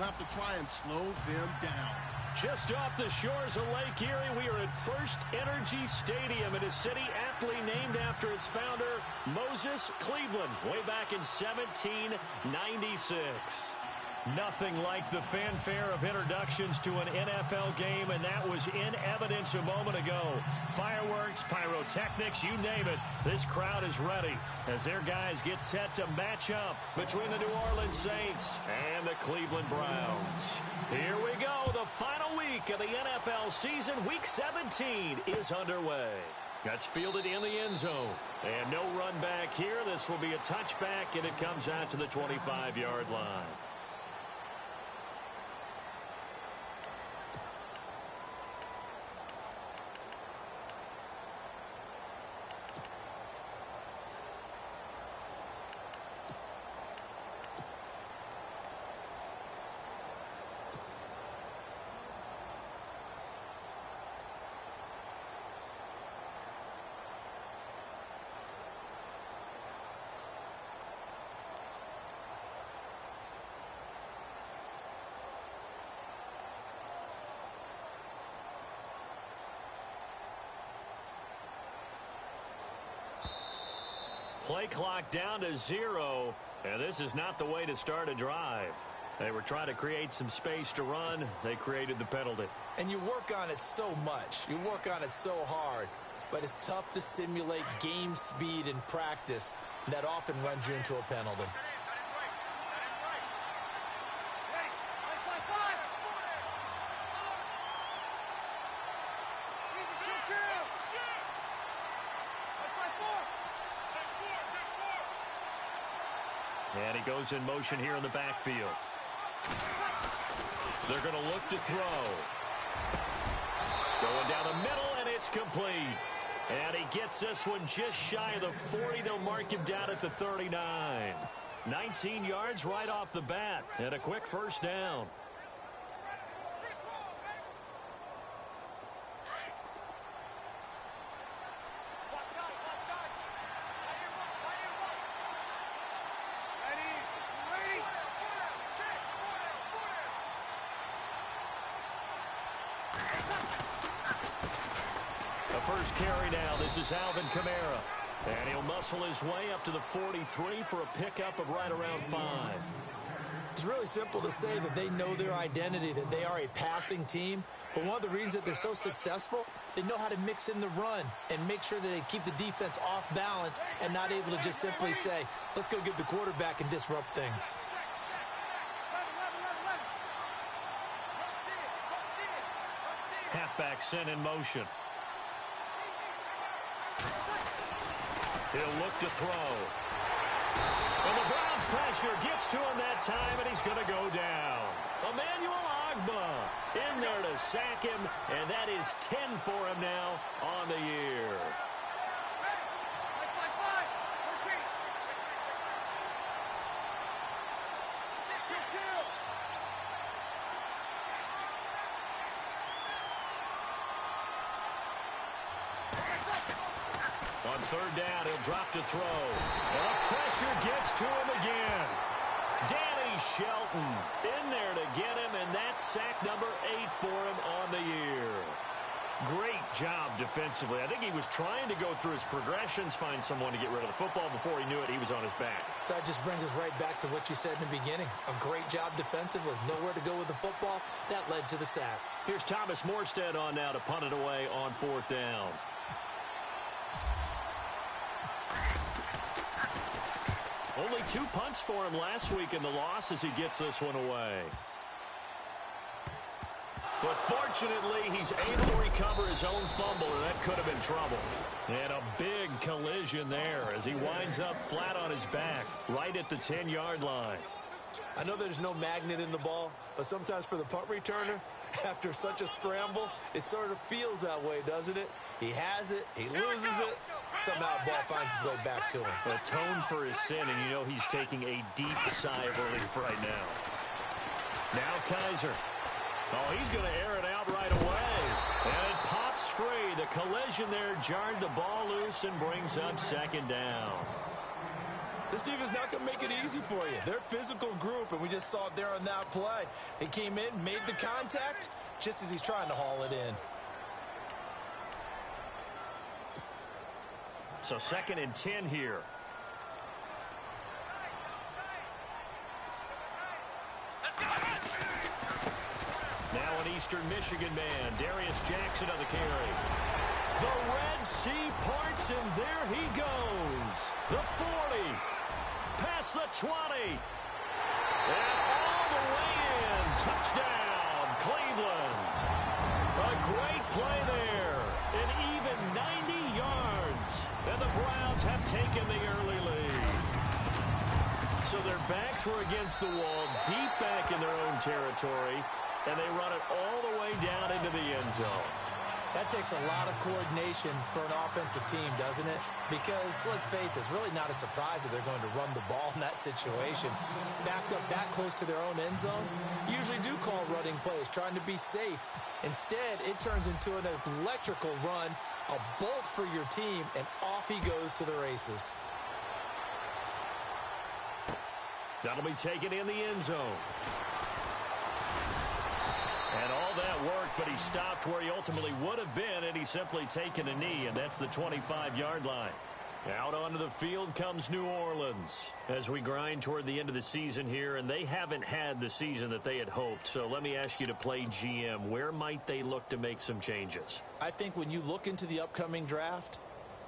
have to try and slow them down. Just off the shores of Lake Erie, we are at First Energy Stadium in a city aptly named after its founder, Moses Cleveland, way back in 1796. Nothing like the fanfare of introductions to an NFL game, and that was in evidence a moment ago. Fireworks, pyrotechnics, you name it. This crowd is ready as their guys get set to match up between the New Orleans Saints and the Cleveland Browns. Here we go. The final week of the NFL season, Week 17, is underway. That's fielded in the end zone. And no run back here. This will be a touchback, and it comes out to the 25-yard line. Play clock down to 0, and this is not the way to start a drive. They were trying to create some space to run. They created the penalty. And you work on it so much. You work on it so hard. But it's tough to simulate game speed in practice. That often runs you into a penalty. And he goes in motion here in the backfield. They're going to look to throw. Going down the middle, and it's complete. And he gets this one just shy of the 40. They'll mark him down at the 39. 19 yards right off the bat, and a quick first down. First carry now. This is Alvin Kamara. And he'll muscle his way up to the 43 for a pickup of right around 5. It's really simple to say that they know their identity, that they are a passing team. But one of the reasons that they're so successful, they know how to mix in the run and make sure that they keep the defense off balance and not able to just simply say, let's go get the quarterback and disrupt things. Halfback sent in motion. He'll look to throw. And the Browns pressure gets to him that time, and he's going to go down. Emmanuel Ogbah in there to sack him, and that is 10 for him now on the year. On third down, he'll drop to throw. And the pressure gets to him again. Danny Shelton in there to get him, and that's sack number 8 for him on the year. Great job defensively. I think he was trying to go through his progressions, find someone to get rid of the football. Before he knew it, he was on his back. So that just brings us right back to what you said in the beginning. A great job defensively. Nowhere to go with the football. That led to the sack. Here's Thomas Morstead on now to punt it away on fourth down. Only 2 punts for him last week in the loss as he gets this one away. But fortunately, he's able to recover his own fumble, and that could have been trouble. And a big collision there as he winds up flat on his back right at the 10-yard line. I know there's no magnet in the ball, but sometimes for the punt returner, after such a scramble, it sort of feels that way, doesn't it? He has it, he loses it, somehow the ball finds its way back to him. Atone for his sin, and you know he's taking a deep sigh of relief right now. Now Kaiser. Oh, he's going to air it out right away. And it pops free. The collision there jarred the ball loose and brings up second down. This defense is not going to make it easy for you. They're a physical group, and we just saw it there on that play. He came in, made the contact, just as he's trying to haul it in. So 2nd and 10 here. Now an Eastern Michigan man, Darius Jackson on the carry. The Red Sea parts, and there he goes. The 40, past the 20, and all the way in. Touchdown, Cleveland. A great play there, an even 90 yards, and the Browns have taken the early lead. So their backs were against the wall, deep back in their own territory, and they run it all the way down into the end zone. That takes a lot of coordination for an offensive team, doesn't it? Because, let's face it, it's really not a surprise that they're going to run the ball in that situation. Backed up that close to their own end zone, usually do call running plays, trying to be safe. Instead, it turns into an electrical run, a bolt for your team, and off he goes to the races. That'll be taken in the end zone. And all that worked, but he stopped where he ultimately would have been, and he's simply taken a knee, and that's the 25-yard line. Out onto the field comes New Orleans as we grind toward the end of the season here, and they haven't had the season that they had hoped. So let me ask you to play GM. Where might they look to make some changes? I think when you look into the upcoming draft,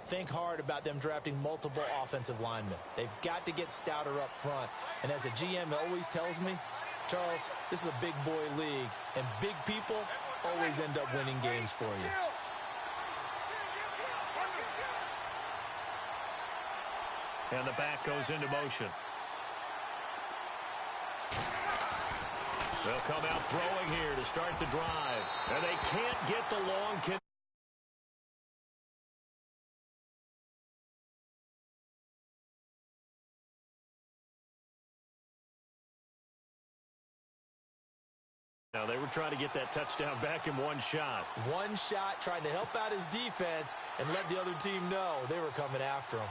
think hard about them drafting multiple offensive linemen. They've got to get stouter up front. And as a GM always tells me, Charles, this is a big boy league, and big people always end up winning games for you. And the back goes into motion. They'll come out throwing here to start the drive. And they can't get the long kick. Now, they were trying to get that touchdown back in one shot. One shot, trying to help out his defense and let the other team know they were coming after him.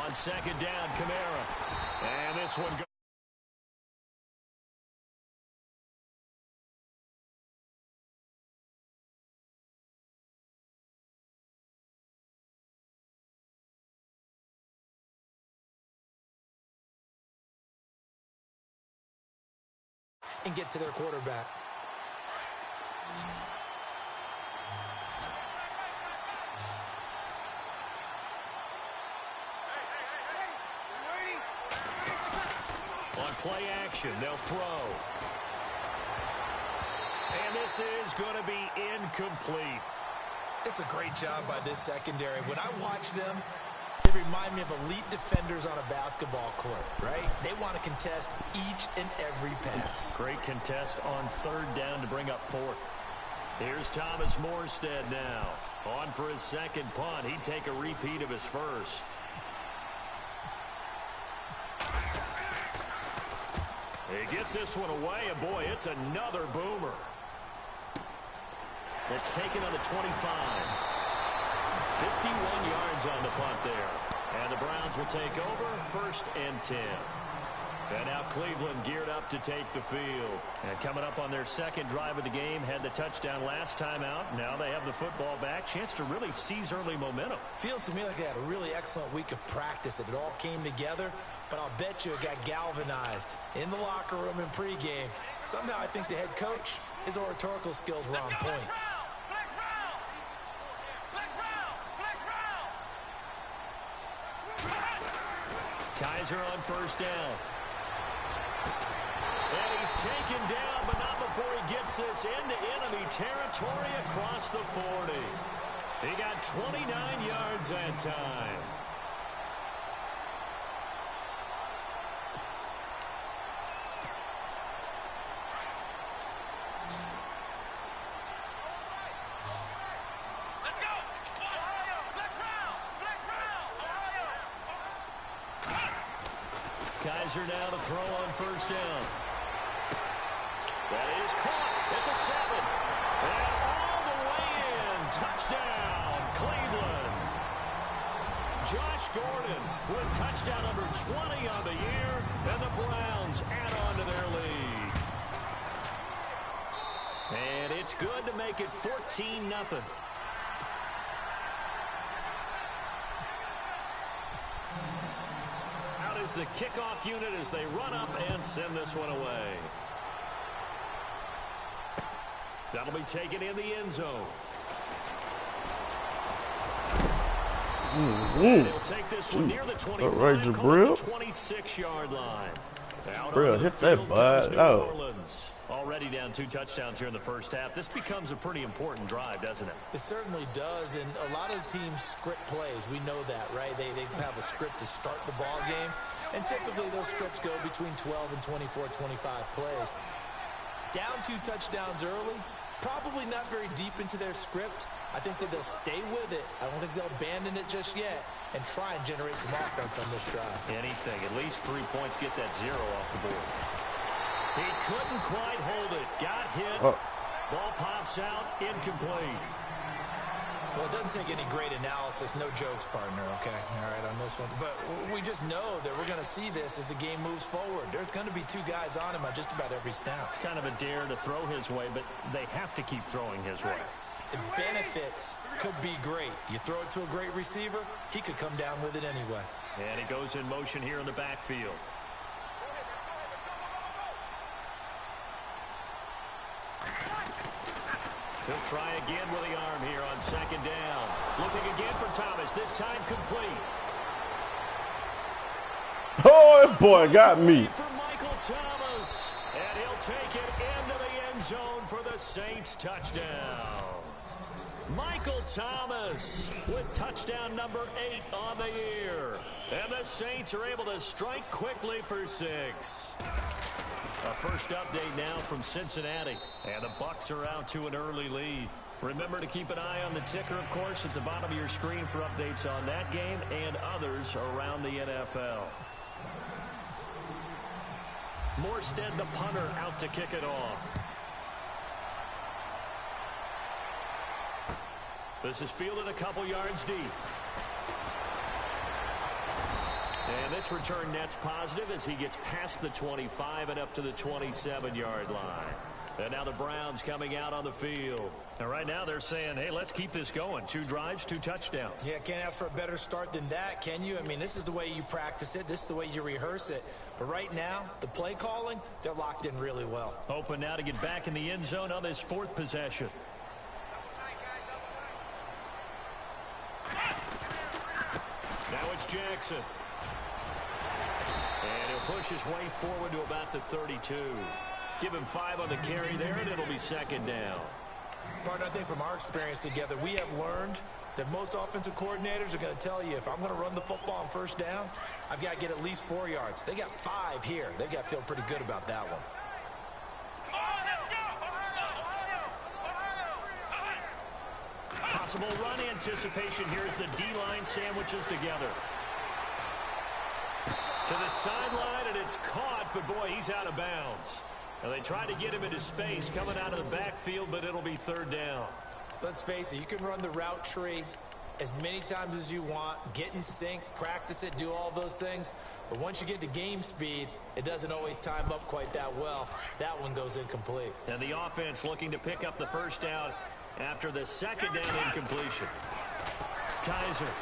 On 2nd down, Kamara. And this one goes. And get to their quarterback. On play action, they'll throw. And this is going to be incomplete. It's a great job by this secondary. When I watch them, they remind me of elite defenders on a basketball court, right? They want to contest each and every pass. Great contest on 3rd down to bring up 4th. Here's Thomas Morstead now. On for his 2nd punt. He'd take a repeat of his first. He gets this one away, and boy, it's another boomer. It's taken on the 25. 51 yards on the punt there. And the Browns will take over 1st and 10. And now Cleveland geared up to take the field. And coming up on their 2nd drive of the game, had the touchdown last time out. Now they have the football back. Chance to really seize early momentum. Feels to me like they had a really excellent week of practice. It all came together, but I'll bet you it got galvanized in the locker room in pregame. Somehow I think the head coach, his oratorical skills were on point. Kaiser on 1st down. And he's taken down, but not before he gets this into enemy territory across the 40. He got 29 yards that time. Kaiser now to throw on first down. That is caught at the 7. And all the way in. Touchdown, Cleveland. Josh Gordon with touchdown number 20 on the year. And the Browns add on to their lead. And it's good to make it 14-0. Out is the kickoff unit as they run up and send this one away. That'll be taken in the end zone. They'll take this one near the 25, right, Jabril. 26-yard line. Jabril, hit that butt. Oh. Already down 2 touchdowns here in the first half. This becomes a pretty important drive, doesn't it? It certainly does, and a lot of teams script plays. We know that, right? They have a script to start the ball game, and typically those scripts go between 12 and 24, 25 plays. Down 2 touchdowns early, probably not very deep into their script. I think that they'll stay with it. I don't think they'll abandon it just yet and try and generate some offense on this drive. Anything, at least 3 points, get that 0 off the board. He couldn't quite hold it. Got hit. Ball pops out. Incomplete. Well, it doesn't take any great analysis. No jokes, partner, okay? All right, on this one. But we just know that we're going to see this as the game moves forward. There's going to be 2 guys on him on just about every snap. It's kind of a dare to throw his way, but they have to keep throwing his way. The benefits could be great. You throw it to a great receiver, he could come down with it anyway. And it goes in motion here in the backfield. He'll try again with the arm here on second down. Looking again for Thomas, this time complete. Oh, that boy got me. For Michael Thomas. And he'll take it into the end zone for the Saints touchdown. Michael Thomas with touchdown number 8 on the year. And the Saints are able to strike quickly for 6. A first update now from Cincinnati. And the Bucs are out to an early lead. Remember to keep an eye on the ticker, of course, at the bottom of your screen for updates on that game and others around the NFL. Morstead, the punter, out to kick it off. This is fielded a couple yards deep. And this return net's positive as he gets past the 25 and up to the 27-yard line. And now the Browns coming out on the field. And right now they're saying, hey, let's keep this going. 2 drives, 2 touchdowns. Yeah, can't ask for a better start than that, can you? I mean, this is the way you practice it. This is the way you rehearse it. But right now, the play calling, they're locked in really well. Open now to get back in the end zone on this 4th possession. Now it's Jackson. And he'll push his way forward to about the 32. Give him 5 on the carry there, and it'll be second down. Partner, I think from our experience together, we have learned that most offensive coordinators are going to tell you, if I'm going to run the football on first down, I've got to get at least 4 yards. They got 5 here. They've got to feel pretty good about that one. Possible run anticipation here as the D-line sandwiches together. To the sideline, and it's caught, but boy, he's out of bounds. And they try to get him into space coming out of the backfield, but it'll be 3rd down. Let's face it, you can run the route tree as many times as you want, get in sync, practice it, do all those things. But once you get to game speed, it doesn't always time up quite that well. That one goes incomplete. And the offense looking to pick up the first down after the second down incompletion. Kaiser.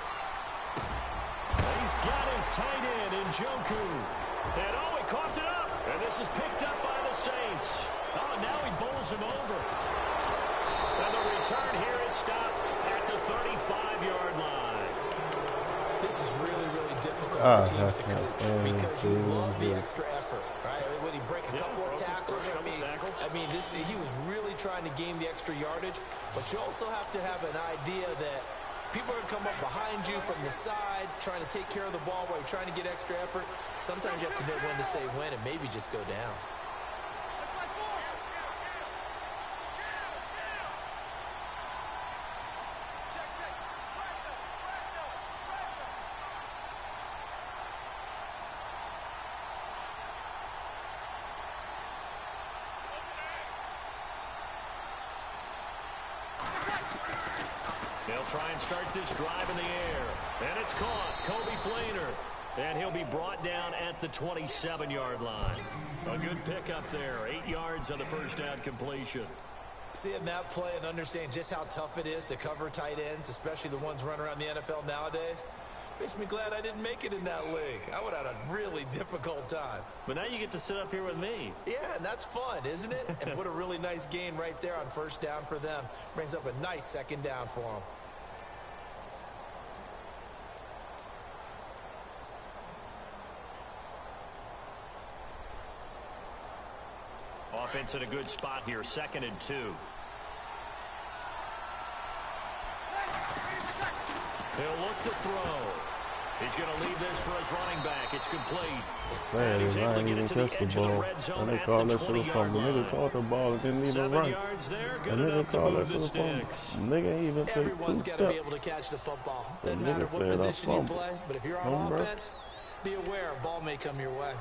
He's got his tight end in Njoku. And he coughed it up. And this is picked up by the Saints. Oh, now he bowls him over. And the return here is stopped at the 35-yard line. This is really, really difficult for teams to coach because you love the extra effort, right? When he break a couple of tackles, I mean, he was really trying to gain the extra yardage, but you also have to have an idea that people are going to come up behind you from the side, trying to take care of the ball while you're trying to get extra effort. Sometimes you have to know when to say when and maybe just go down. They'll try and start this drive in the air. And it's caught. Kobe Flainer. And he'll be brought down at the 27-yard line. A good pickup there. 8 yards on the first down completion. Seeing that play and understanding just how tough it is to cover tight ends, especially the ones running around the NFL nowadays, makes me glad I didn't make it in that league. I would have had a really difficult time. But now you get to sit up here with me. Yeah, and that's fun, isn't it? And what a really nice gain right there on first down for them. Brings up a nice second down for them. Offense in a good spot here, 2nd and 2. He'll look to throw. He's going to leave this for his running back. It's complete. Saying is I ain't even catch the ball. And they call that shit a fumble. Nigga caught the ball and didn't even run. And nigga call that shit a fumble. Nigga ain't even take 2 steps. Everyone's got to be able to catch the football. Doesn't matter what position you play, but if you're on offense, be aware a ball may come your way.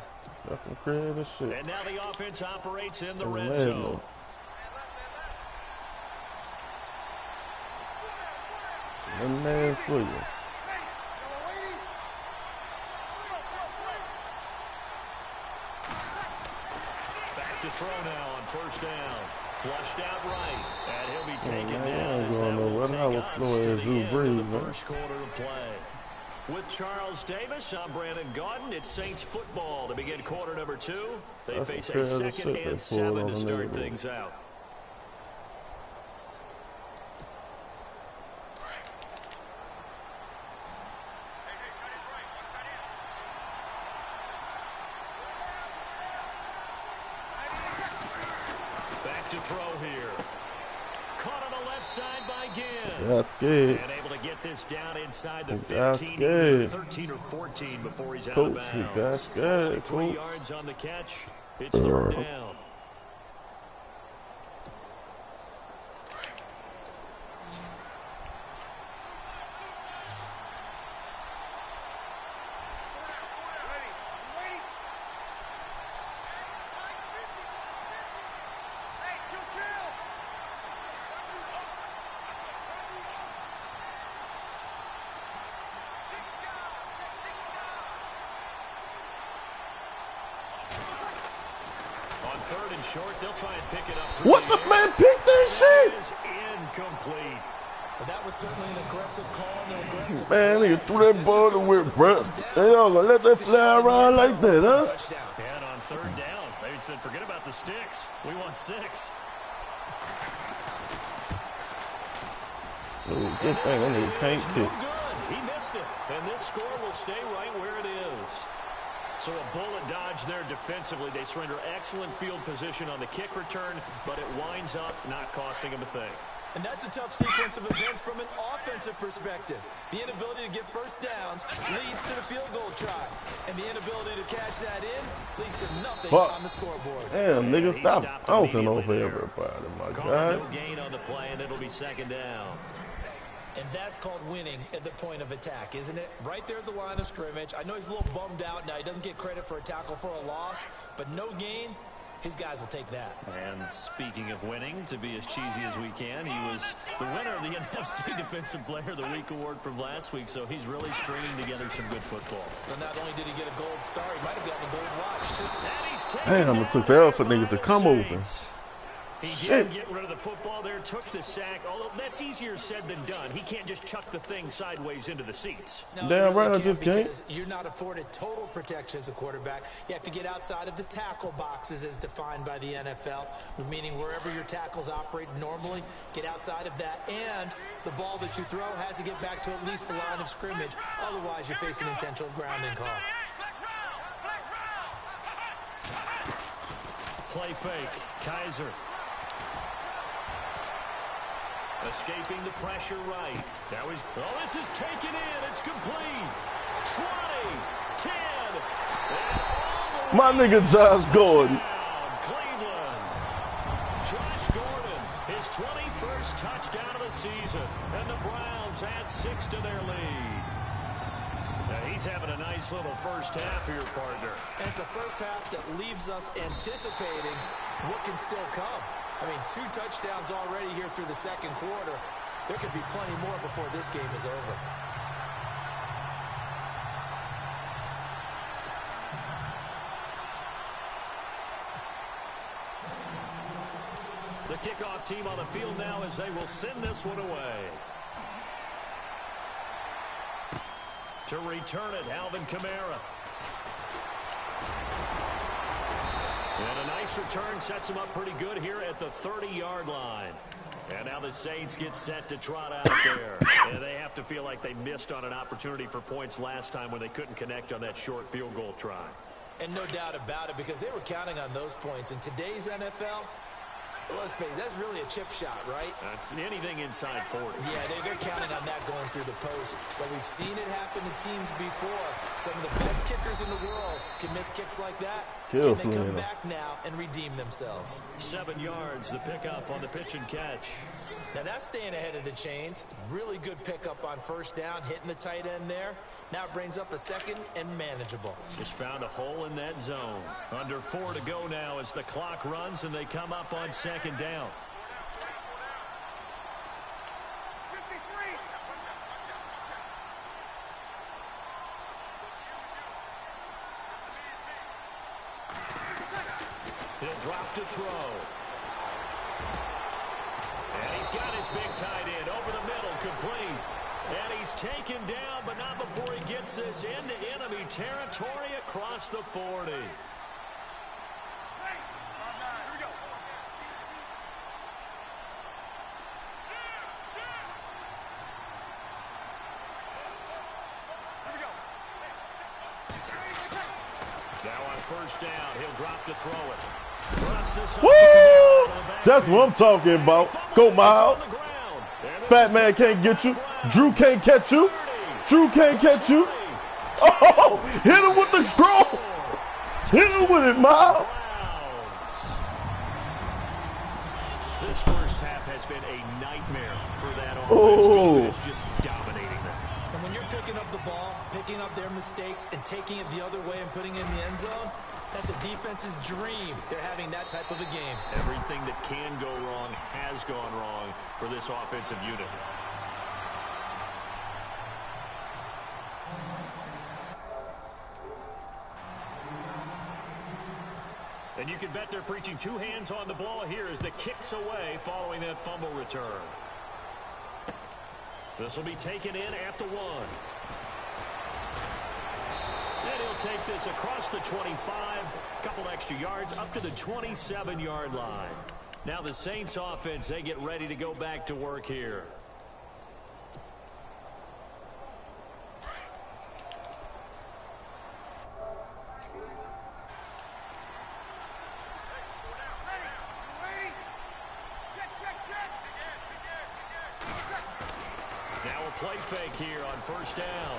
That's some crazy shit. And now the offense operates in the red zone. One man for you. Back to throw now on first down. Flushed out right. And he'll be taken down as that will take us to the end of the first quarter of play. With Charles Davis, I'm Brandon Gaudin. It's Saints football to begin quarter number 2. They face a 2nd and 7 to start things out. Back to throw here. Caught on the left side by Ginn. That's good. And able to get this down inside the 15, either 13 or 14 before he's out of bounds. That's good. 3 yards on the catch. It's 3rd down. Third and short, they'll try and pick it up. What the man picked that shit? Is incomplete. But that was certainly an aggressive call. Man, nigga threw that ball to where, bro. They all gonna let that fly around like that, huh? And on 3rd down, they said, forget about the sticks. We want 6. Oh, good thing that nigga can't kick. He missed it, and this score will stay right where it is. So a bullet dodge there defensively. They surrender excellent field position on the kick return, but it winds up not costing them a thing. And that's a tough sequence of events from an offensive perspective. The inability to get first downs leads to the field goal try. And the inability to catch that in leads to nothing on the scoreboard. Damn, nigga, stop bouncing over everybody, my God. No gain on the play, and it'll be 2nd down. And that's called winning at the point of attack, isn't it? Right there at the line of scrimmage. I know he's a little bummed out now. He doesn't get credit for a tackle for a loss, but no gain, his guys will take that. And speaking of winning, to be as cheesy as we can, he was the winner of the NFC Defensive Player of the Week award from last week, so he's really stringing together some good football. So not only did he get a gold star, he might have gotten a gold watch, too. And he's damn, it took forever for niggas to come over. He didn't get rid of the football there, took the sack, although that's easier said than done. He can't just chuck the thing sideways into the seats. No, damn right, I just can't. You're not afforded total protection as a quarterback. You have to get outside of the tackle boxes as defined by the NFL, meaning wherever your tackles operate normally, get outside of that, and the ball that you throw has to get back to at least the line of scrimmage. Otherwise, you're facing intentional grounding call. Play fake. Kaiser. Escaping the pressure right. Now he's, this is taken in. It's complete. 20, 10. My nigga Josh Gordon. Cleveland. Josh Gordon, his 21st touchdown of the season. And the Browns add 6 to their lead. Now he's having a nice little first half here, partner. And it's a first half that leaves us anticipating what can still come. I mean, 2 touchdowns already here through the second quarter. There could be plenty more before this game is over. The kickoff team on the field now as they will send this one away. To return it, Alvin Kamara. And a nice return sets him up pretty good here at the 30-yard line. And now the Saints get set to trot out there. And they have to feel like they missed on an opportunity for points last time when they couldn't connect on that short field goal try. And no doubt about it, because they were counting on those points. In today's NFL, let's face it, that's really a chip shot, right? That's anything inside 40. Yeah, they're counting on that going through the post. But we've seen it happen to teams before. Some of the best kickers in the world can miss kicks like that. Can they come back now and redeem themselves? 7 yards, the pickup on the pitch and catch. Now that's staying ahead of the chains. Really good pickup on first down, hitting the tight end there. Now it brings up a second and manageable. Just found a hole in that zone. Under 4 to go now as the clock runs and they come up on second down. He'll drop to throw. And he's got his big tight end over the middle, complete. And he's taken down, but not before he gets this into enemy territory across the 40. Now on first down, he'll drop to throw it. Woo! That's what I'm talking about. Go, Miles. Fat man can't get you. Drew can't catch you. Drew can't catch you. Oh, hit him with the scroll. Hit him with it, Miles. This first half has been a nightmare for that offense. Defense just dominating them. And when you're picking up the ball, picking up their mistakes, and taking it the other way and putting it in the end zone, that's a defense's dream. They're having that type of a game. Everything that can go wrong has gone wrong for this offensive unit. And you can bet they're preaching 2 hands on the ball here as the kick's away following that fumble return. This will be taken in at the 1. And he'll take this across the 25, couple extra yards up to the 27-yard line. Now the Saints offense, they get ready to go back to work here. Now a play fake here on first down.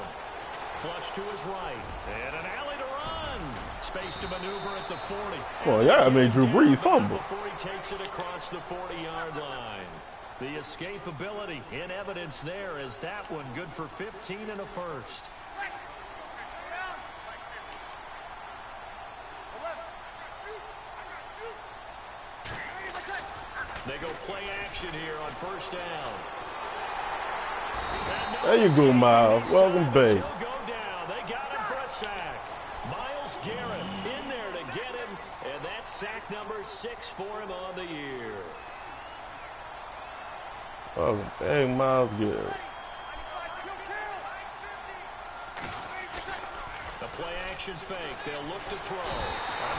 Flush to his right. And an alley to run. Space to maneuver at the 40. Well, yeah, I mean, Drew Brees fumble. Before he takes it across the 40-yard line. The escapability in evidence there as that one good for 15 and a first. They go play action here on first down. There you go, Miles. Welcome back. They got him for a sack. Myles Garrett in there to get him, and that's sack number 6 for him on the year. Oh, dang, Myles Garrett. The play action fake. They'll look to throw.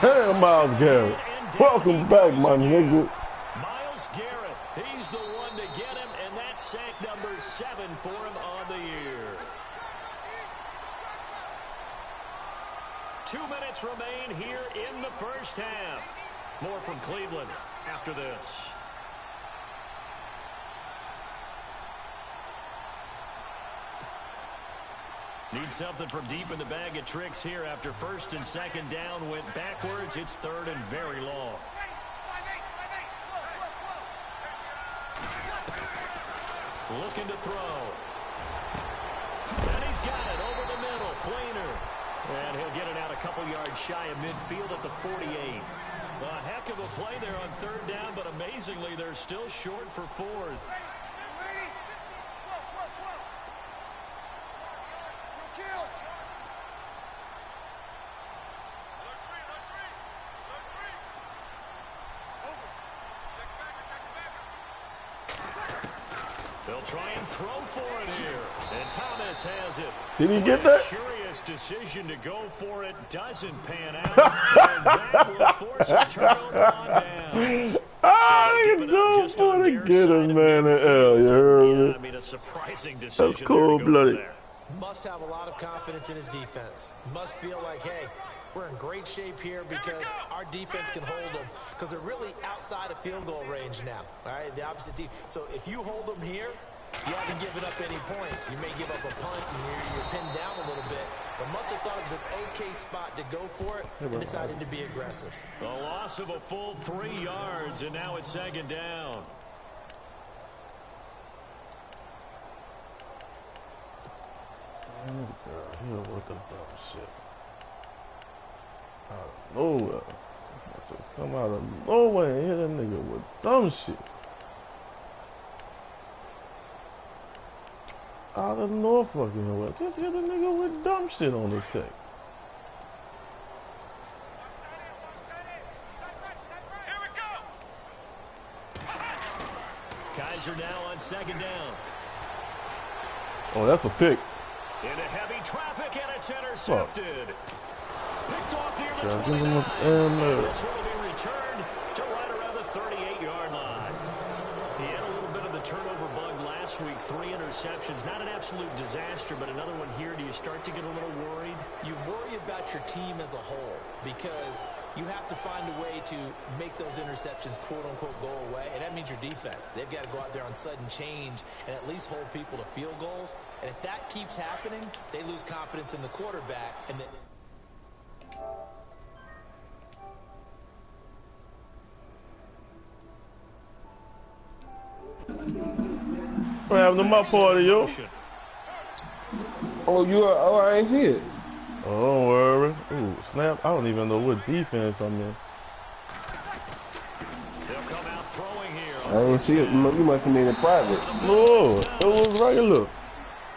Hey, Myles Garrett. Welcome back, my nigga. Myles Garrett, he's the one to get him, and that's sack number 7 for him on the year. 2 minutes remain here in the first half. More from Cleveland after this. Need something from deep in the bag of tricks here after first and second down went backwards. It's third and very long. Looking to throw. And he's got it over the middle. Flainer. And he'll get it out a couple yards shy of midfield at the 48. A heck of a play there on third down, but amazingly, they're still short for fourth. They'll try and throw for it here. And Thomas has it. Did he get that? Curious decision to go for it. Doesn't pan out. And that will force a turnover on downs. I don't want to get a man in L. You heard me? I mean, a surprising decision. That's cold-blooded. Must have a lot of confidence in his defense. Must feel like, hey, we're in great shape here because our defense can hold them because they're really outside of field goal range now. All right, the opposite team. So if you hold them here, you haven't given up any points. You may give up a punt and you're pinned down a little bit, but must have thought it was an okay spot to go for it and decided to be aggressive. The loss of a full 3 yards, and now it's 2nd down. This girl here with the dumb shit. Out of nowhere. Just come out of nowhere and hit a nigga with dumb shit. Out of no fucking way. Just hit a nigga with dumb shit on the text. Kaiser now on 2nd down. Oh, that's a pick. Into heavy traffic, and it's intercepted. Picked off near the Yeah, 29. and This one will be returned to right around the 38-yard line. He had a little bit of the turnover bug last week. 3 interceptions. Not an absolute disaster, but another one here. Do you start to get a little worried? You worry about your team as a whole because you have to find a way to make those interceptions, quote-unquote, go away, and that means your defense. They've got to go out there on sudden change and at least hold people to field goals. And if that keeps happening, they lose confidence in the quarterback. And What happened to my party, yo? Oh, I ain't see it. Oh, don't worry. Ooh, snap. I don't even know what defense I'm in. They'll come out throwing here. I ain't see it. You must have made it private. No, it was regular.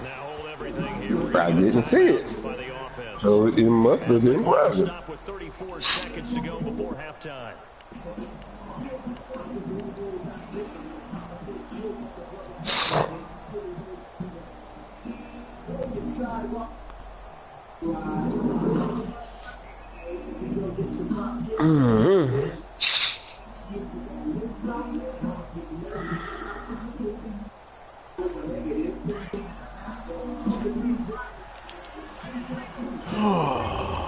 Now hold everything here. I didn't see it. By the offense. So it must have been private. Stop with 34 seconds to go before halftime.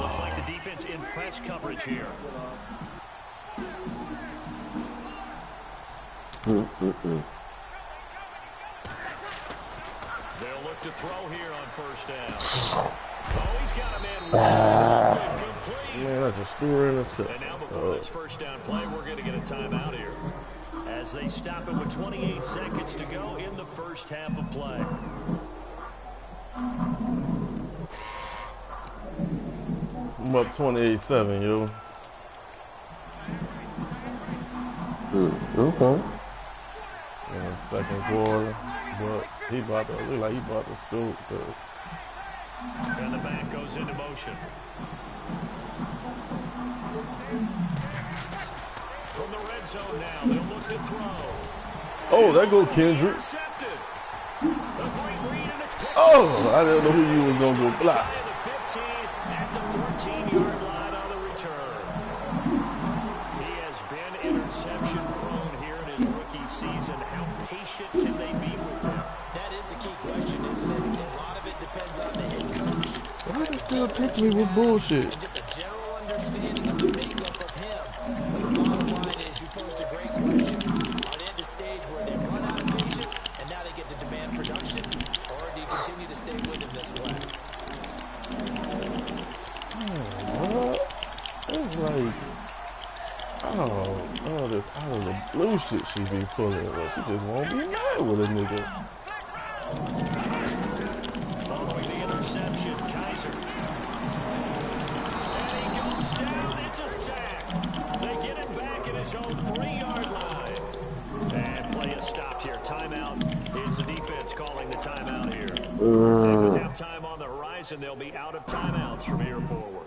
Looks like the defense in press coverage here. They'll look to throw here on 1st down. Oh, he's got a man complete. Man, I just threw her in the set. And now before this 1st down play, we're going to get a timeout here. As they stop it with 28 seconds to go in the 1st half of play. I'm up 28-7, yo. Okay. In the 2nd quarter. But he about to look like he about to scoop this. And the back goes into motion. From the red zone now, they'll look to throw. Oh, there go Kendrick. Oh, I didn't know who you was going to go block. The 15 at the 14-yard line on the return. He has been interception prone here in his rookie season. How patient can they be with him? that is the key question, isn't it? And a lot of it depends on the head coach. Why they still pitch me with bullshit? And just a general understanding of the makeup of him. But the bottom line is you posed a great question. Are they at the stage where they've run out of patience and now they get to demand production? Or do you continue to stay with him this way? What? It's like, oh, this out of the blue shit she be pulling. Well, she just won't be mad with a nigga. Following the interception, Kaiser. And he goes down. It's a sack. They get him back at his own 3-yard line. And play is stopped here. Timeout. It's the defense calling the timeout here. And with halftime on the horizon, they'll be out of timeouts from here forward.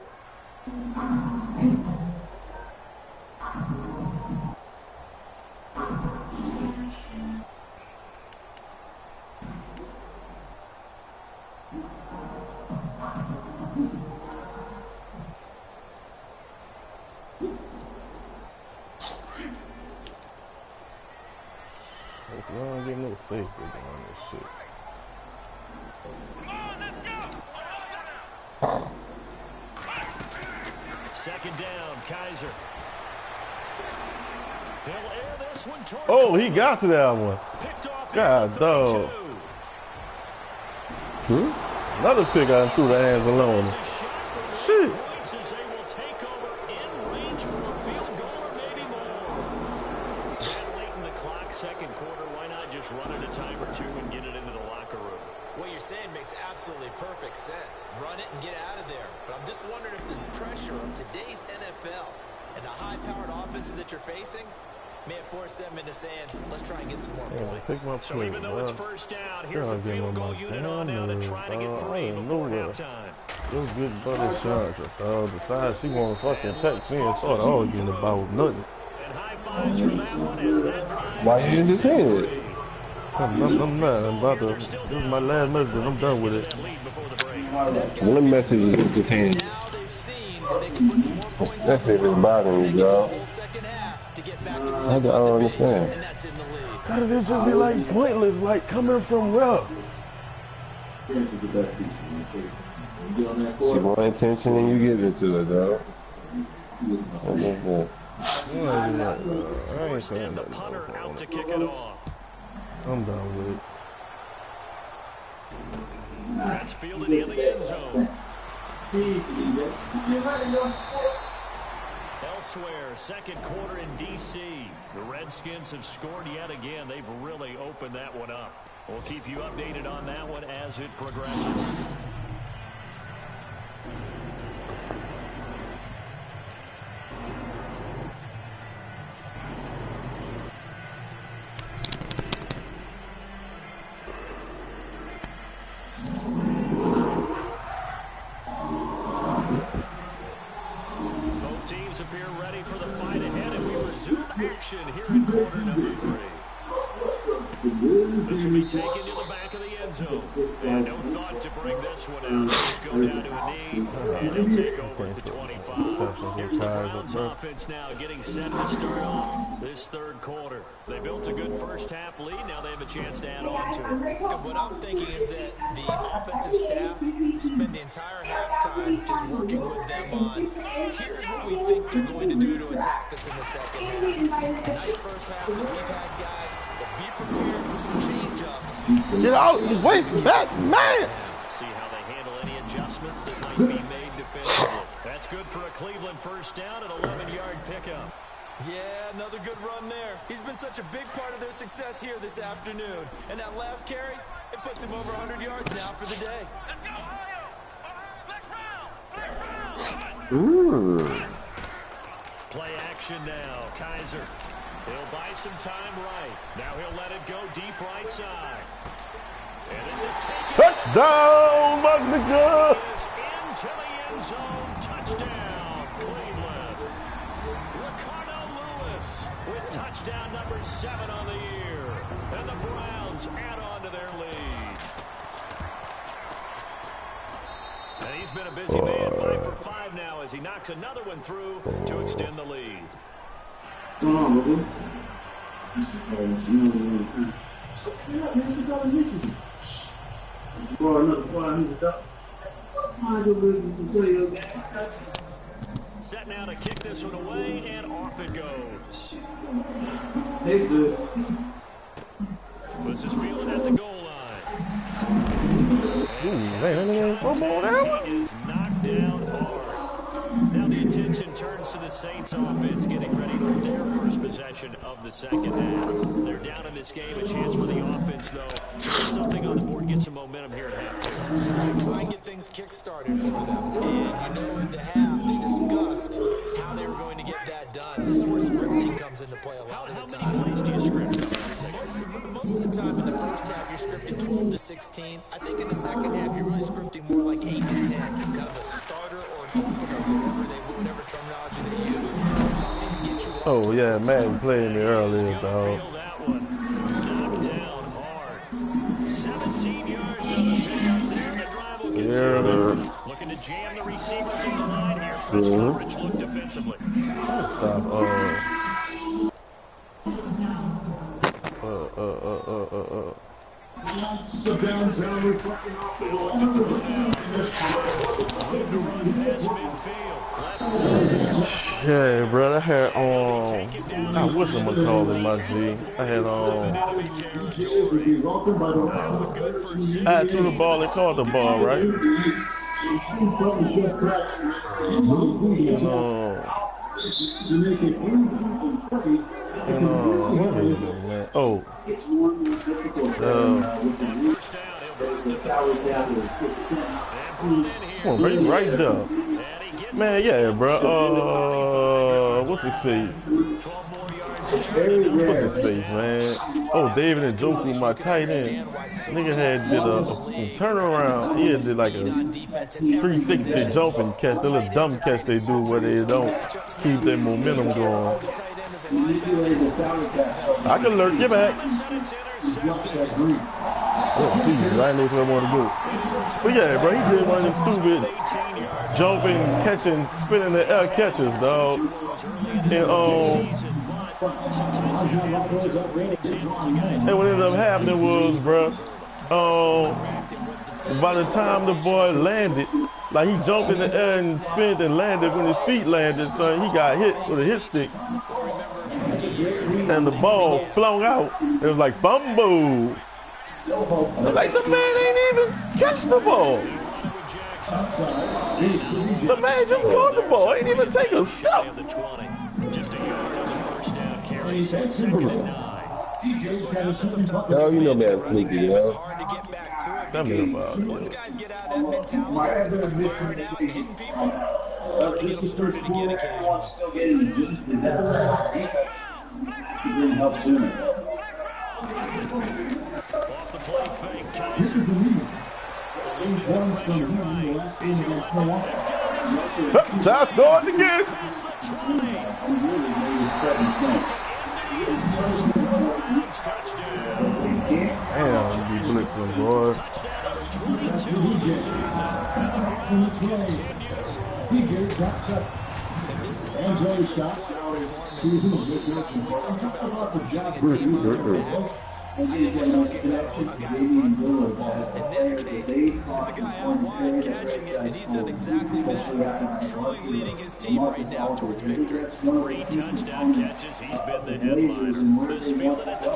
I don't get no safety on this shit. Second down, Kaiser. He'll air this one toward Oh, he got to that one. God, dog. Another pick out threw the hands alone. Shit. They will take over in range for a field goal or maybe more. Late in the clock, second quarter, why not just run it a time or two and get it into the locker room? What you're saying makes absolutely perfect sense. Run it and get out of there. But I'm just wondering if the pressure of today's NFL and the high-powered offenses that you're facing may have forced them into saying, let's try and get some more points. So even though it's first down, here's the field goal unit on now to try to get three before halftime. Those good buddy shots, decides she want to fucking text me and start arguing about nothing. And high fives for that one as that drive. Why you didn't just hit it? I'm not. I'm about to. This is my last message. I'm done with it. One message is entertaining. That's if it's bothering you, dog. I don't understand. How does it just be like pointless, like coming from where? See more attention than you give it to it, dog. I ain't saying the punter out to kick it off. I'm done with it. That's fielded in the end zone. Elsewhere, second quarter in D.C. The Redskins have scored yet again. They've really opened that one up. We'll keep you updated on that one as it progresses. Appear ready for the fight ahead, and we resume action here in quarter number 3. This will be taken to the back of the end zone. And no thought to bring this one out. Just go down to a knee, and they'll take over at the 25. Here's the Browns offense now getting set to start off this third quarter. They built a good first half lead. Now they have a chance to add on to it. And what I'm thinking is that the offensive staff spend the entire halftime just working with them on, here's what we think they're going to do to attack us in the second half. Nice first half that we've had, guys, but be prepared for some change-ups. Get out and wait back, man! See how they handle any adjustments that might be made defensively. That's good for a Cleveland first down and 11-yard pickup. Yeah, another good run there. He's been such a big part of their success here this afternoon. And that last carry, it puts him over 100 yards now for the day. Play action now. Kaiser. He'll buy some time right. Now he'll let it go deep right side. And this is taken. Touchdown, my nigga! Into the end zone. Touchdown, Cleveland. Ricardo Lewis with touchdown number 7 on the year. And the Browns add on to their lead. And he's been a busy man, 5 for 5 now as he knocks another one through to extend the lead. Set now to kick this one away, and off it goes. This is fielded at the goal line. And is knocked down hard. Now the attention turns to the Saints offense getting ready for their first possession of the second half. They're down in this game. A chance for the offense, though, to put something on the board, get some momentum here at halftime. Try and get things kick-started for them. And you know at the half, they discussed how they were going to get that done. This is where scripting comes into play a lot of the time. How many plays do you script? Most of the time in the first half, you're scripting 12 to 16. I think in the second half, you're really scripting more like 8 to 10. Kind of a starter or an opener, whatever terminology they use. Just something to get you off. Oh, yeah, Madden played me earlier, dog. That one. Knocked down hard. 17 yards on the pickup there. The drive will continue. Looking to jam the receivers in the line here. Press coverage look defensively. Stop. Yeah, bro, I had I wish I'm gonna call it my G. I had to the ball and caught the ball, right? Man. Oh. Come on, right there. Man, yeah, bro. What's his face? What's his face, man? Oh, David and Joku, my tight end. Nigga did a turnaround. He did like a 360 jumping catch. The little dumb catch they do where they don't keep their momentum going. I can lurk you back. Oh, Jesus, I didn't know where I want to go. But yeah, bro, he did one of them stupid jumping, catching, spinning the air catches, dog. And what ended up happening was, bro, by the time the boy landed, like he jumped in the air and spun and landed, when his feet landed, son, he got hit with a hit stick. And the ball flung out. It was like fumble. Like the man ain't even catch the ball. The man just caught the ball. Ain't even take a step. Just a yard on the first down carry. So it's 2nd and 9. Oh, you know man, fleeky, yo. It's hard to get back to it because once guys get out of that mentality of firing out and hitting people, try to get them started again occasionally. Off the play fake. Josh going again. Damn, be blitzing, boy. I think we're talking about a guy who runs the football. In this case, it's a guy out wide catching it, and he's done exactly that. Truly leading his team right now towards victory. 3 touchdown catches. He's been the headliner. This fielded at the 2.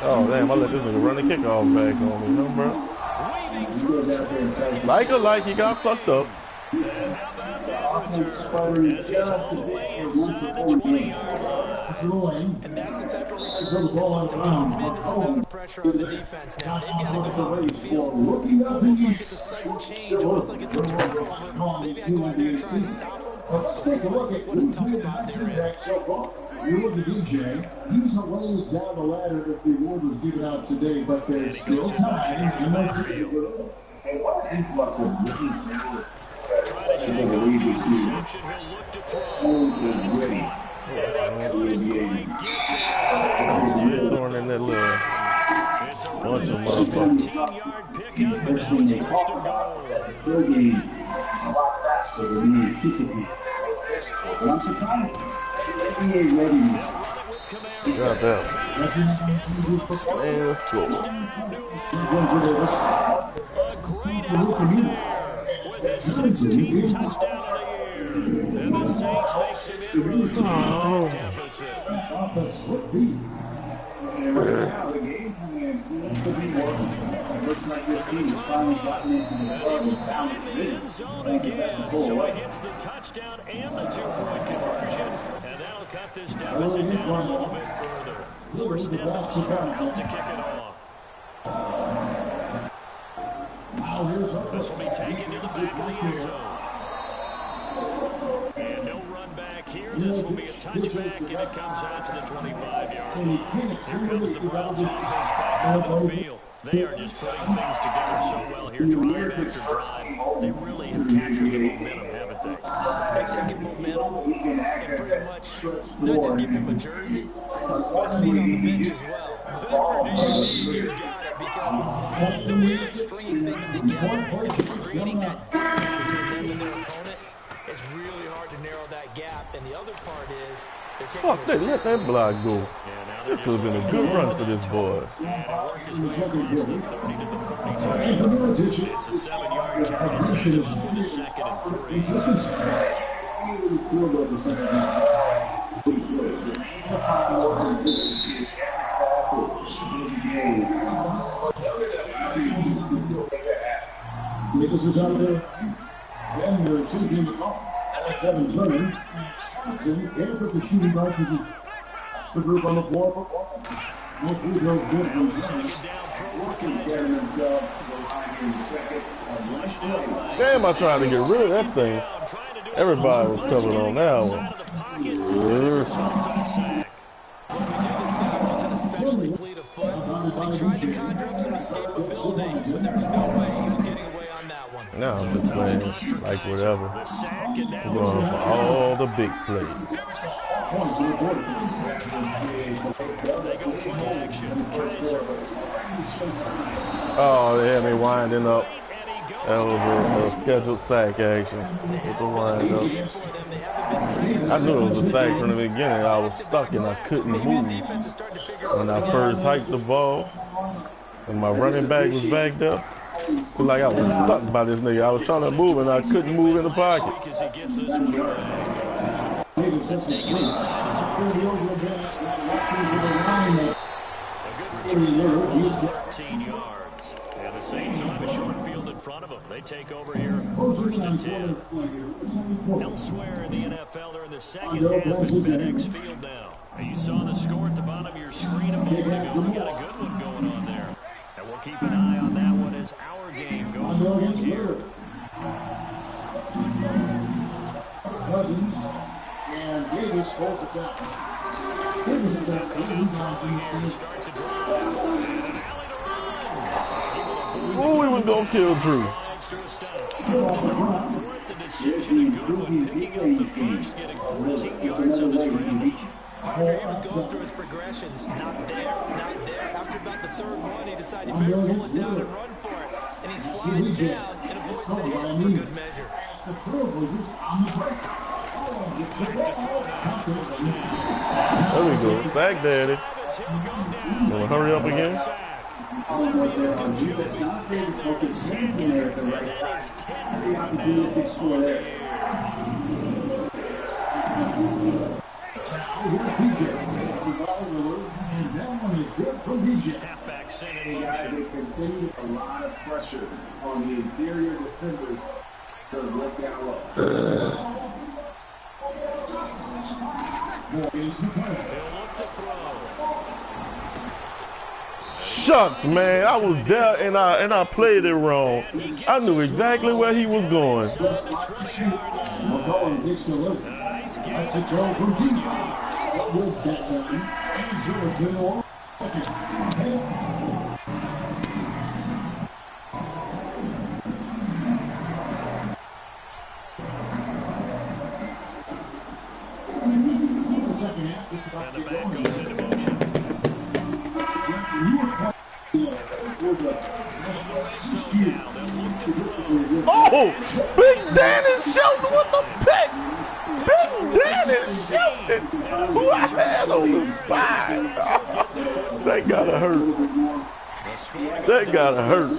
Oh, damn, I let this nigga run the kickoff back on me, huh, bro? Like he got sucked up. As he's all the way inside the 20-yard line. And that's the type of return that puts a tremendous amount of pressure on the defense now. They've got to go out on the field. Almost like it's a sudden change, almost like it's a turnover. Maybe I go out there and try and stop them. What a tough spot they're in. You look at DJ, he's a ways down the ladder if the award was given out today, but there's still time. And what an influx of rookies. Trying to shake off the interception. He'll look to throw. It's caught. And he couldn't quite get there. Throwing in that little It's a bunch of really motherfuckers. 15-yard pickup, and now it's 1st and goal. Got that. And let's go. A great effort there with his 16th touchdown of the year. And the Saints make some inroads in the deficit. Find the end zone again. So he gets the touchdown and the 2-point conversion. And that'll cut this deficit down a little bit further. 1st and 9 to kick it off. This will be taken to the back of the end zone. And no run back here. This will be a touchback, and it comes out to the 25-yard line. Here comes the Browns offense back onto the field. They are just putting things together so well here, drive after drive. They really have captured the momentum, haven't they? They've taken momentum and pretty much not just give him a jersey, but a seat on the bench as well. Whatever do you need, you've got it, because the way they're stringing things together and creating that distance between them and their opponent, it's really hard to narrow that gap. And the other part is Fuck that, let that block go. This could have been a good run for this boy. It's a 7-yard carry to send him up with a 2nd and 3. Nichols out there. Then they're choosing the call. Alex Evans running. Johnson is with the shooting guard. That's the group on the floor for no free throws good. Damn, I tried to get rid of that thing. Everybody was covered on that one. We knew this guy wasn't especially fleet of foot, but he tried to conjure up some escapability, but there's no way he was getting away on that one. Now I'm just playing like whatever. We're going for all the big plays. Oh, they had me winding up. That was a scheduled sack action. With the wind up. I knew it was a sack from the beginning. I was stuck and I couldn't move. When I first hiked the ball, and my running back was back there, it was like I was stuck by this nigga. I was trying to move and I couldn't move in the pocket. Let's take it inside. 13 yards. And the Saints will have a short field in front of them. They take over here, 1st and 10. Elsewhere in the NFL, they're in the second half at FedEx Field now. And you saw the score at the bottom of your screen a moment ago. We got a good one going on there. And we'll keep an eye on that one as our game goes on here. Cousins and Davis pulls it down. Davis is down. Start the drive. Ooh, we was gonna kill Drew. The decision and Goodwin picking up the first, getting 14 yards on the scramble. Partner, he was going through his progressions. Not there, not there. After about the 3rd one, he decided to pull it down and run for it. And he slides down and avoids the hit for good measure. There we go. Sack daddy. Wanna hurry up again? Halfback set in motion. A lot of pressure on the interior defenders to let down low. Shucks, man, I was there and I played it wrong. I knew exactly where he was going. And the back goes into motion. Oh, Big Danny Shelton with the pick. Big Danny Shelton, who I had on the spine. That gotta hurt. That gotta hurt.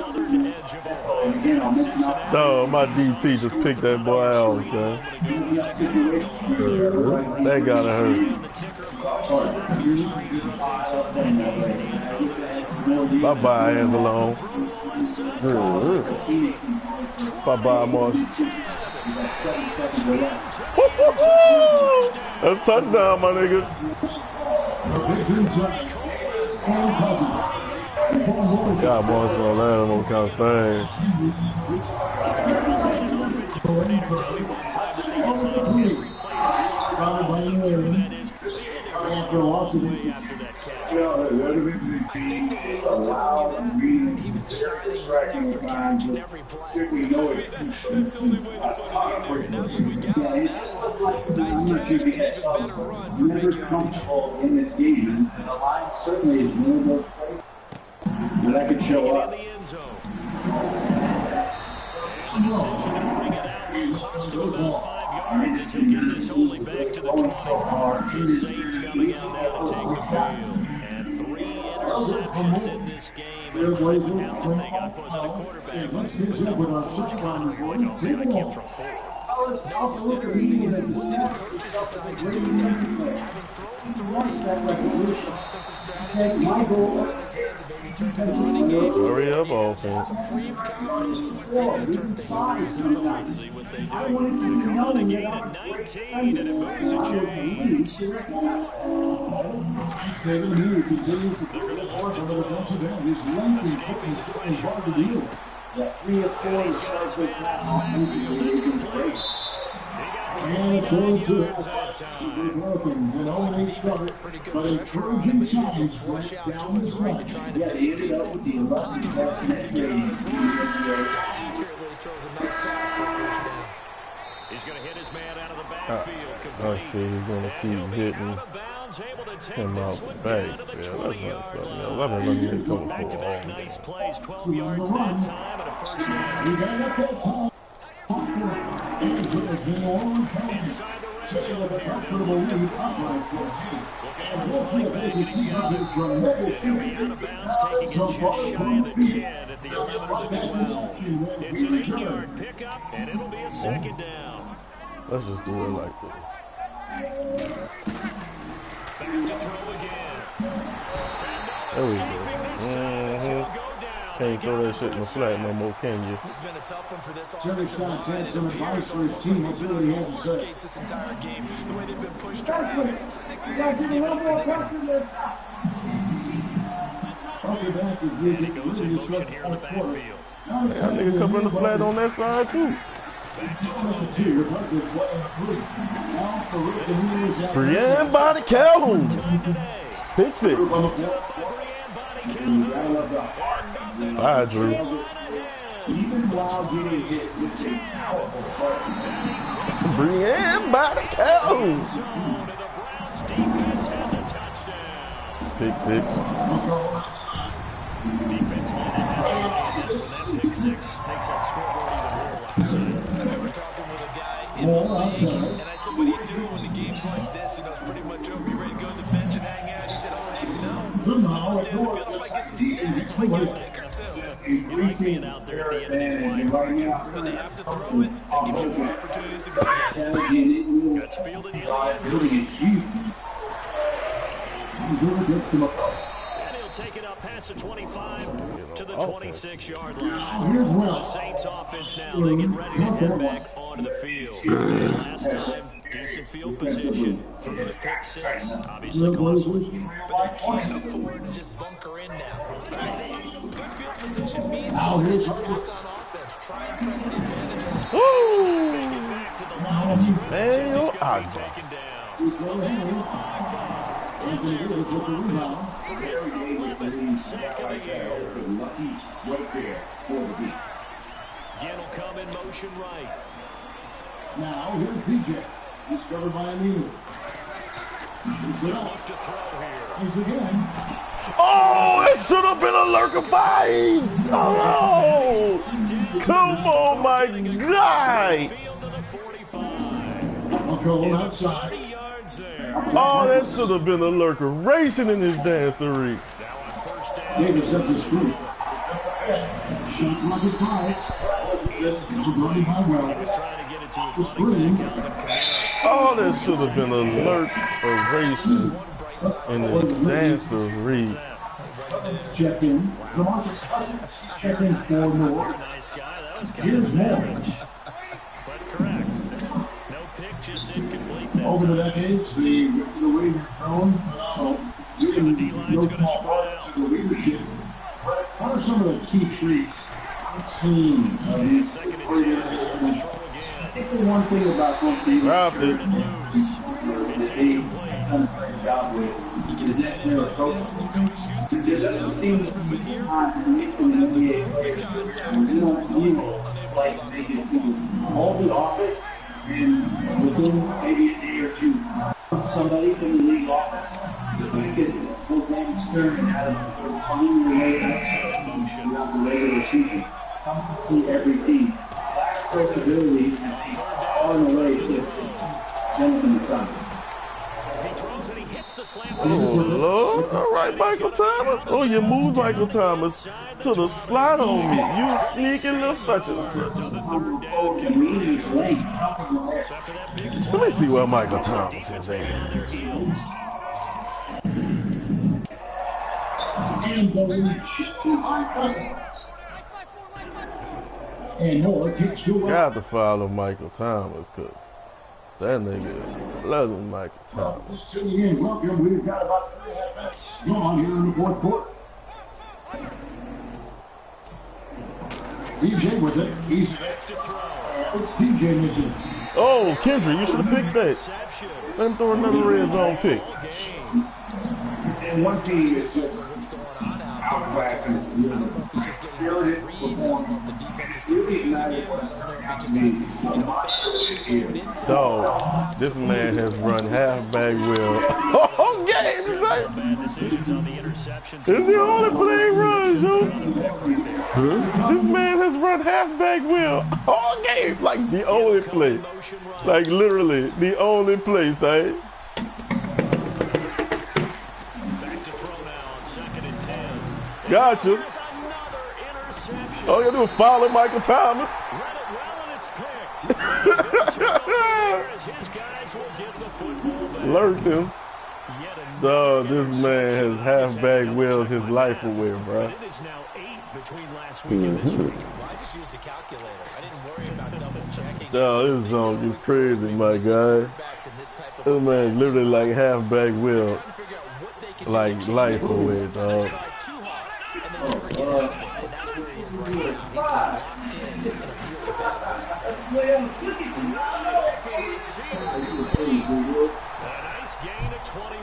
No, my DT just picked that boy out, son. That gotta hurt. Bye-bye, hands alone. Bye-bye, Marsh. That's a touchdown, my nigga. God, Marsh on that one kind of After that catch. I think the way he was telling you that, he was deciding right after catch in every play. That's the only way to put it in there. And that's what we got on that one. Nice catch and even better run for big yardage. In this game, and the line certainly is one of those places that could show up. In the end zone. And the decision to bring it out cost him about 5 yards. yards as he'll get this only back to the 20. The Saints coming out now to take the field. And 3 interceptions in this game. And have to think, I wasn't a quarterback, but number 4's Conner going on. Man, I can't throw 4. No, what's interesting is what did the coaches decide to do now? Having thrown 3, offensive strategy, he took the ball in his hands and maybe turned to the running game. Hurry up, offense. Supreme confidence. He's going to turn things around. Let's see what they do. Call it a gain at 19, and it moves the chains. Escaping the pressure. Yeah, 3 or 4 He's got his man out of the backfield. It's complete. He got 9 yards that time. Pretty good pressure on him, but he's able to flush out to his right to try and evade people. Accurately throws a nice pass for a first down. He's going to hit his man out of the backfield. Oh, shit, he's going to keep hitting Out of bounds, able to take him out this the one back. down to the Yeah, that's 20-yard not something else. line. I've been running in cover for a Back-to-back long nice time. plays, 12 yards that time, and a first down. Inside the red zone here. Looking for his running back, and he's got it. He'll be out of bounds, taking it just shy of the 10 at the 11 or the 12. It's an 8-yard pickup, and it'll be a second down. Let's just do it like this. Back to throw again. There we go. Can't throw that shit in the flat no more, can you? This has been a tough one for this offensive line. It appears almost like they've been on roller skates this entire game. The way they've been pushed around. 6 sacks given up in this one. And he goes in motion here in the backfield. That nigga covering the flat on that side, too. Back to throw. Brienne by the Calhoun. Pitch it. Bye, Drew. Brienne by the Calhoun. Defense has a touchdown. Pick 6. Defense had this one. That pick 6 makes that scoreboard even more lopsided. I remember talking with a guy in the league, and I said, what do you do when the game's like this? You know, it's pretty much over. You ready to go to the bench and hang out? He said, oh, heck no. I'm going to stay on the field. I might get some stats. I might get a pick or 2. You like being out there at the end of these wide margins. When they have to throw it, that gives you more opportunities to go ahead. That's fielded in the end zone. And he'll take it up past the 25 to the 26-yard line. The Saints offense now, they get ready to head back onto the field. And last time, decent field position through the pick 6. Obviously costly. But they can't afford to just bunker in now. Good field position means go ahead and attack on offense. Try and press the advantage on the They get back to the line of scrimmage as he's going to be taken down. For his 11th sack of the year. Again will come in motion right. Now, here's PJ. He's covered by a knee. Look to throw here. He's again. Oh, it should have been a lurker fight. Oh, come on, my guy. Field to the 45. I'll go outside. 30 yards there. Oh, that should have been a lurker racing in his dancery. Now on first down. Davis sets his feet. Shot rocket five. Running by well. He was trying to get it to his running back, Alvin Kamara. Oh, that should have been a lurker racing in his dancery. Check in. Demarcus Cousins. Check in for more. Nice guy. That was kind of savage. But correct. No pick, just incomplete that Over the time. decades, the Wavers thrown. So the D-line's going to spread out. The leadership. What are some of the key traits I've seen? Second and 10. Throw again. I think the one thing about both these Dropped it. Turn it loose. It's incomplete. is that they're approaching. There doesn't seem to be time He's going to have to absorb the contact and as a result, like they can do all the office and within maybe a day or two, somebody from the league office, the fact that both Randy Stern and Adam are finding their way out throughout the regular season, come to see every team. Lack of coachability and on the way to Jonathan Sun. He throws and he hits the slam. Oh, Lord. All right, Michael Thomas. Oh, you moved Michael Thomas to the slide on me. You sneaking little such and such. Let me see where Michael Thomas is at. Got to follow Michael Thomas, because that nigga loving Michael Thomas. Welcome. We've got about 3.5 minutes gone here in the fourth quarter. DJ with it. He's it's DJ missing. Oh, Kendrick, you should have picked that. Let him throw another red zone pick. And once he is just outclassing, spirited Dog, this man has run halfback wheel. Oh, game, it's the only play he runs, yo. This man has run halfback wheel all game, like the only play. Like literally, the only play, say. Gotcha. All you do is follow Michael Thomas. Lurked him. Dog, this man has halfback wheeled his life away, bro. It is now 8 between last week and this week. I just used a calculator. I didn't worry about double checking. Dog, this zone is crazy, my guy. This man literally like halfback wheel, like life away, dog.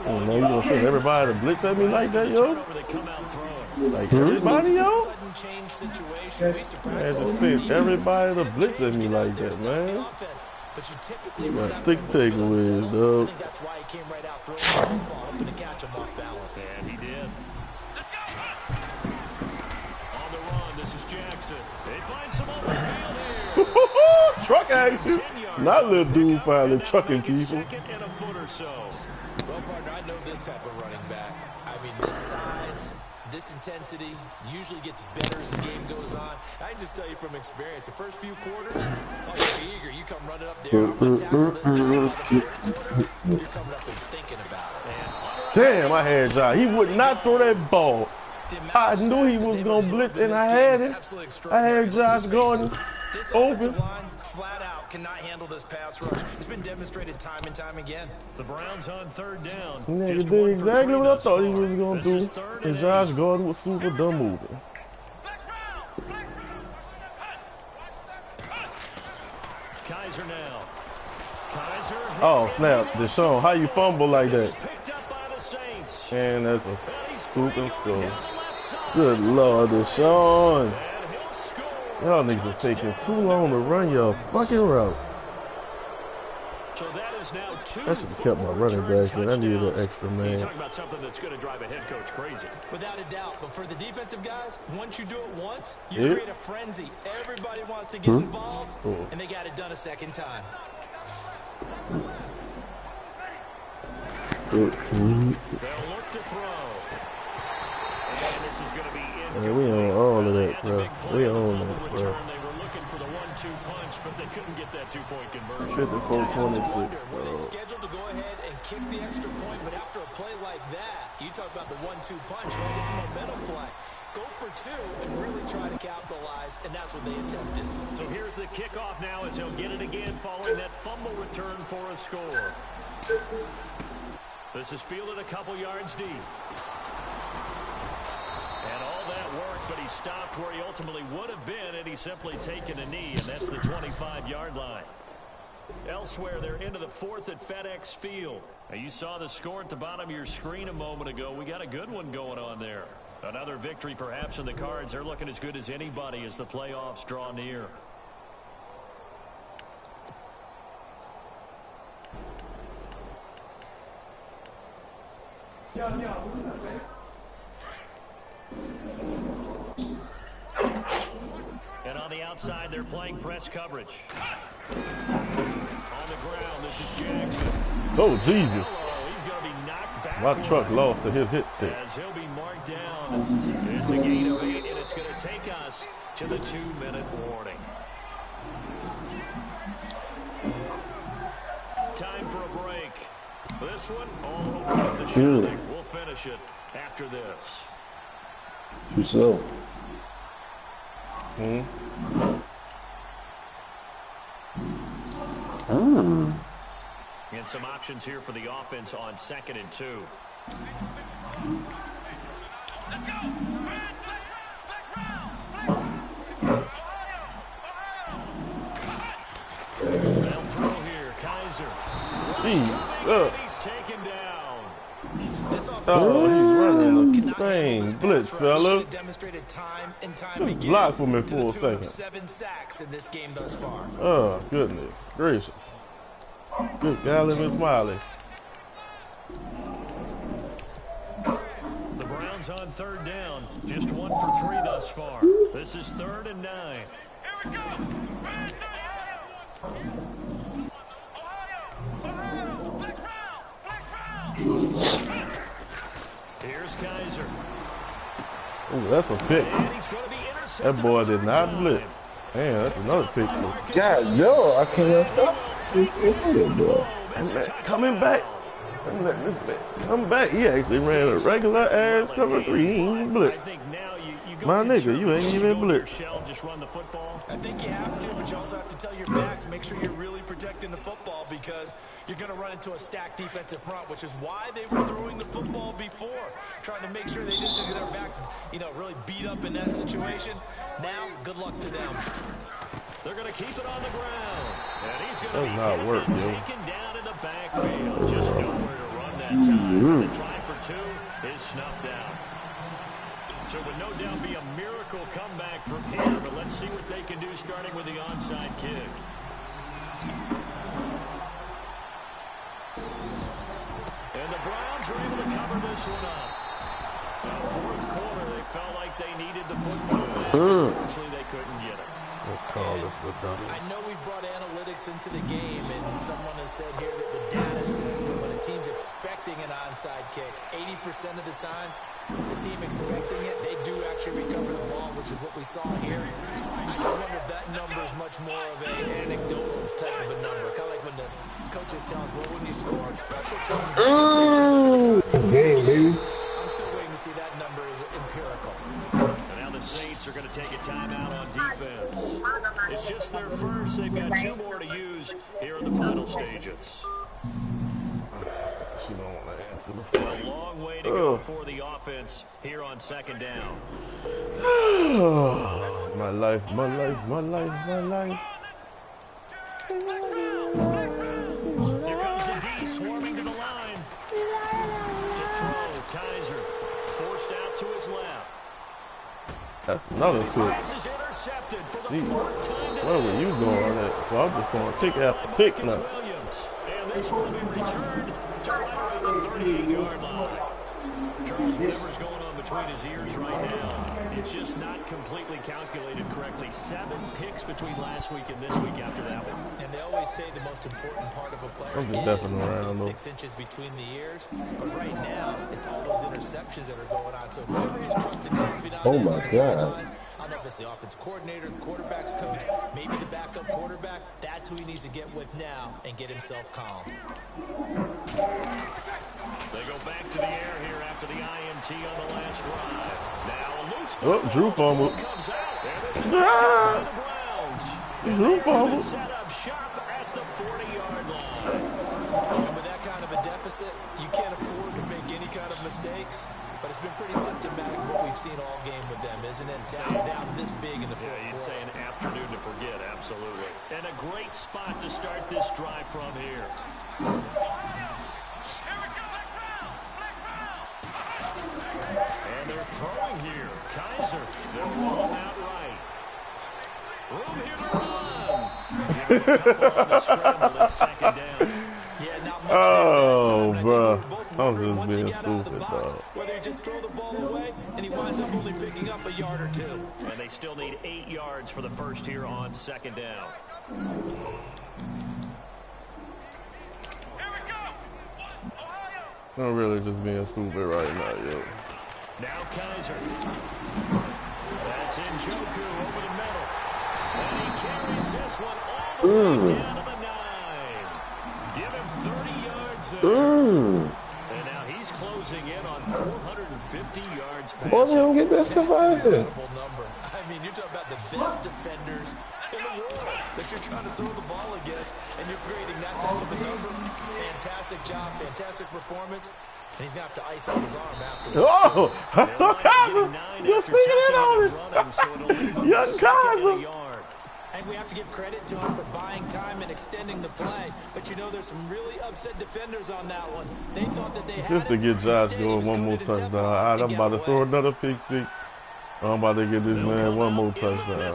Oh, man, you gonna send everybody to blitz at me like that, yo? Like everybody, yo? Man, just send everybody to blitz at me like that, man. Got 6 takeaways, dog. That's why he came right out throwing the ball, hoping to catch him off balance. And he did. On the run, this is Jackson. They find some open field here. Truck action. Not little dude finally trucking people. Second and a foot or so. Well, partner, I know this type of running back. I mean, this size, this intensity usually gets better as the game goes on. I can just tell you from experience, the first few quarters, oh, you're eager. You come running up there. I'm going to tackle this guy. You're coming up and thinking about it. Damn, I had Josh. He would not throw that ball. I knew he was going to blitz, and I had it. I had Josh Gordon open. Flat out cannot handle this pass rush. It's been demonstrated time and time again. The Browns on third down. Nigga did exactly what I thought he was going to do. And Josh Gordon was super dumb moving. Kaiser now. Kaiser. Oh, snap. Deshaun, how you fumble like that? Picked up by the Saints. And that's a scoop and score. Good Lord, Deshaun. Y'all niggas was taking too long to run your fucking routes. So that is now 2. I should have kept my running back in. I needed an extra man. You're talking about something that's going to drive a head coach crazy. Without a doubt. But for the defensive guys, once you do it once, you create a frenzy. Everybody wants to get involved, and they got it done a second time. They'll look to throw. And this is going to be man, we own all of that, bro. We own that, bro. They were looking for the 1-2 punch, but they couldn't get that 2-point conversion. 54-26, Were they bro. scheduled to go ahead and kick the extra point, but after a play like that, you talk about the 1-2 punch, right? It's a momentum play. Go for 2 and really try to capitalize, and that's what they attempted. So here's the kickoff now as he'll get it again following that fumble return for a score. This is fielded a couple yards deep. And all that worked, but he stopped where he ultimately would have been had he simply taken a knee, and that's the 25-yard line. Elsewhere, they're into the 4th at FedEx Field. Now, you saw the score at the bottom of your screen a moment ago. We got a good one going on there. Another victory perhaps in the cards. They're looking as good as anybody as the playoffs draw near. And on the outside, they're playing press coverage. the ground. This is Jackson. Oh, Jesus. He's going to be knocked back. My truck lost to his hit stick. As he'll be marked down. It's a gain of 8, and it's going to take us to the 2-minute warning. Time for a break. This one all over with the shooting. We'll finish it after this. Too slow. And some options here for the offense on 2nd and 2. They'll throw here. Kaiser. He's taken down. Oh, he's running the same blitz, fellas. Just block for me for a second. 7 sacks in this game thus far. Oh, goodness gracious. Good golly, Miss Miley. The Browns on 3rd down. Just 1 for 3 thus far. This is 3rd and 9. Here we go. Here's Kaiser. Oh, that's a pick. That boy did not blitz. Damn, that's another pick. God, no, I can't stop. Coming back. I'm letting this man come back. He actually ran a regular ass cover 3. He ain't blitz. My nigga, you ain't even blitz. Just run the football. I think you have to, but you also have to tell your backs, make sure you're really protecting the football because you're going to run into a stacked defensive front, which is why they were throwing the football before, trying to make sure they just get their backs, really beat up in that situation. Now, good luck to them. They're going to keep it on the ground. And he's going to be not taken down in the backfield. Just nowhere to run that time. The try for 2 is snuffed out. So it would no doubt be a miracle comeback from here, but let's see what they can do starting with the onside kick. And the Browns are able to cover this one up. Fourth quarter, they felt like they needed the football. Unfortunately, they couldn't get it. I know we brought analytics into the game, and someone has said here that the data says that when a team's expecting an onside kick, 80% of the time, the team expecting it, they do actually recover the ball, which is what we saw here. I just wonder if that number is much more of an anecdotal type of a number. Kind of like when the coaches tell us, well, when you score on special teams, I'm still waiting to see that number is empirical. And now the Saints are going to take a timeout on defense. It's just their first. They've got 2 more to use here in the final stages. She don't want to answer the phone. A long way to go for the offense here on 2nd down. My life, my life, my life, my life. Here comes the D swarming to the line. To throw, Kaiser forced out to his left. That's another pick. Where were you going at? So I'm just going to take out the pick now. And this will be returned to right around the 38-yard line. Charles, whatever's going on between his ears right now, it's just not completely calculated correctly. 7 picks between last week and this week after that one. And they always say the most important part of a player is 6 inches between the ears. But right now, it's all those interceptions that are going on. So whoever his trusted confidant oh my God. I don't know if it's the offensive coordinator, the quarterback's coach, maybe the backup quarterback. That's who he needs to get with now and get himself calm. They go back to the air here after the INT on the last drive. Now a loose football. Drew fumble. Comes out. And this is the Browns. Drew fumble. Set up shop at the 40-yard line. And with that kind of a deficit, you can't afford to make any kind of mistakes. But it's been pretty symptomatic of what we've seen all game with them, isn't it? Down this big in the fourth quarter. You'd say an afternoon to forget, absolutely. And a great spot to start this drive from here. And they're throwing here. Kaiser, they'll roll him out right. Room here to run. Give it a couple on the scramble at 2nd down. Yeah, not much oh, bro. I'm just being stupid, dog. Whether you just throw the ball away and he winds up only picking up a yard or 2. And they still need 8 yards for the first here on 2nd down. I'm really just being stupid right now, yo. Now Kaiser. That's Njoku over the middle. And he carries this one all the way down to the 9. Give him 30 yards there. And now he's closing in on 450 yards passing. Boy, they don't get that stuff out of here. Number. I mean, you're talking about the best defenders in the world that you're trying to throw the ball against, and you're creating that type of a number. Fantastic job, fantastic performance. And he's going to have to ice up his arm afterwards. Oh! Kaiser! You're sneaking in on it! Young Kaiser! I think we have to give credit to him for buying time and extending the play. But you know, there's some really upset defenders on that one. They thought that they had just to get Josh going one more touchdown. All right, I'm about to throw another pick six. I'm about to give this man one more touchdown.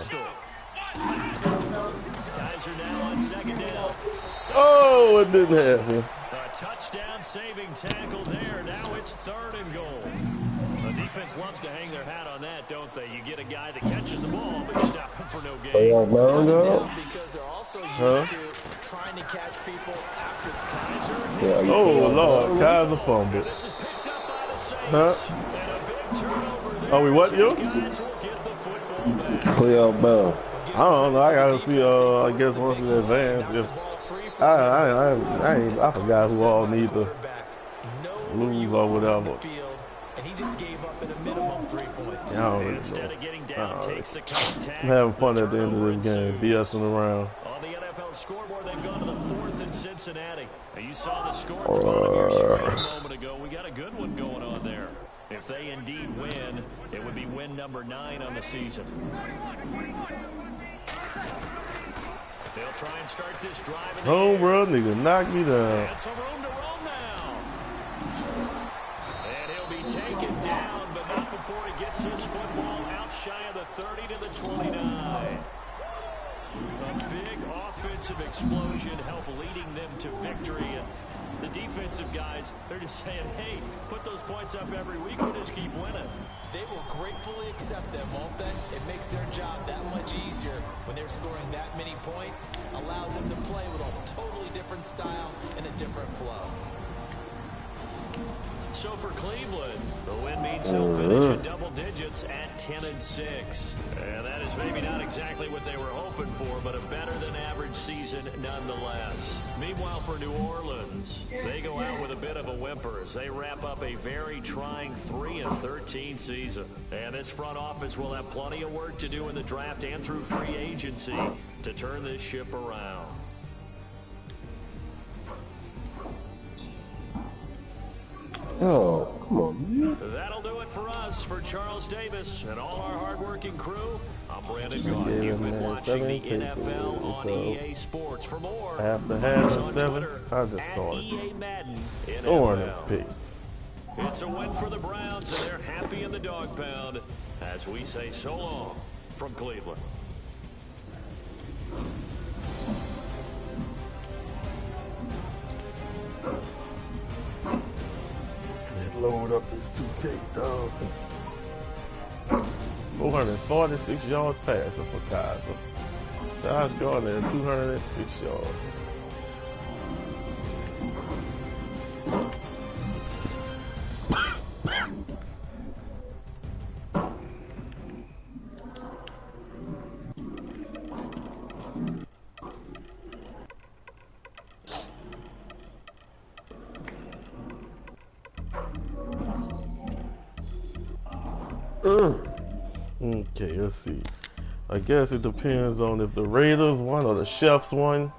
Kaiser now on second down. Oh, it didn't happen. A touchdown saving tackle there. Now it's 3rd and goal. The defense loves to hang their hat on that, don't they? You get a guy that catches the ball, but you stop him for no gain. Because they're also used to trying to catch people after Kaiser. Oh, Lord. Kaiser fumbled. This is picked up by the Saints. Huh? And a big turnover there. Oh, we what, yo? Guys will get the football back. Play out ball. I don't know. I gotta see. I guess once in advance, if I forgot who all need to lose or whatever. And he just gave up at a minimum 3 points. I don't really Instead of getting down, takes the contact. I'm having fun at the end of this game, BSing around. On the NFL scoreboard, they've gone to the 4th in Cincinnati. Now, you saw the score from on your screen a moment ago. We got a good one going on there. If they indeed win, it would be win number 9 on the season. They'll try and start this drive. Home run, nigga, knock me down. And some room to roll now. And he'll be taken down, but not before he gets his football out shy of the 30 to the 29. A big offensive explosion helped leading them to victory. And the defensive guys, they're just saying, hey, put those points up every week, we'll just keep winning. They will gratefully accept them, won't they? It makes their job that much easier when they're scoring that many points. Allows them to play with a totally different style and a different flow. So for Cleveland, the win means they'll finish in double digits at 10-6. And that is maybe not exactly what they were hoping for, but a better than average season nonetheless. Meanwhile, for New Orleans, they go out with a bit of a whimper as they wrap up a very trying 3-13 season. And this front office will have plenty of work to do in the draft and through free agency to turn this ship around. Oh, come on, man. That'll do it for us. For Charles Davis and all our hardworking crew, I'm Brandon Gaudin. You've been watching the NFL on EA Sports. For more, after follow us half on 7, Twitter I just started EA Madden throwing them NFL. picks. It's a win for the Browns, and they're happy in the dog pound as we say so long from Cleveland. Load up this 2K, dog. 446 yards passing for Kaiser. Josh Gardner at 206 yards. Okay, let's see. I guess it depends on if the Raiders won or the Chefs won.